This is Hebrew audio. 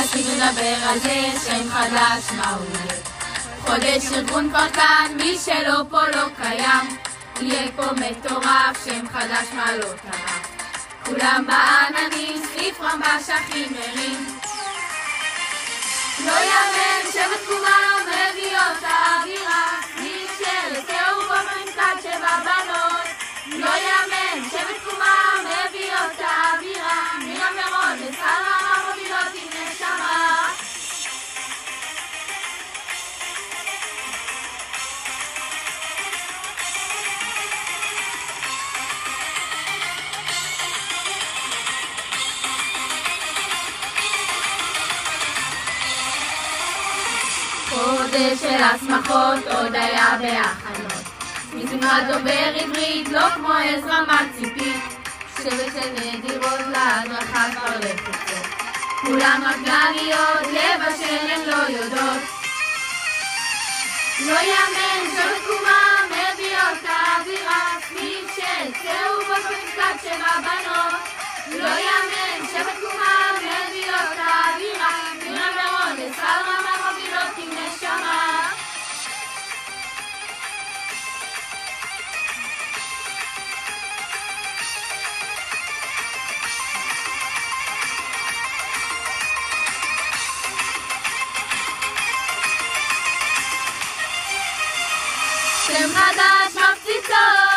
חדש, מי מדבר על זה, שם חדש, מה הוא יהיה? חודש ארגון כבר כאן, מי שלא פה לא קיים. יהיה פה מטורף, שם חדש, מה לא טרף. כולם בעננים, סעיף רמב"ש הכי מרים. לא יאמן שבתקומה מביאות האווירה, מי שלצאו בו במפקד שבע בנות. לא יאמן שבתקומה מביאות האווירה, מירה מירון ושרה מובילות עם נשמה. חודש של הסמכות עוד היה בהכנות, מזמרת דובר עברית לא כמו עזרא מציפית, שבט של נדירות להדרכה כבר לחוצות, כולם רגלניות לבשל הן לא יודעות. לא יאמן שבתקומה מביאות האווירה, סניף של צהוב במפקד שבע בנות. לא יאמן שבתקומה מביאות האווירה, מירה מירון ושרה מובילות עם נשמה. שם חדש מפציצות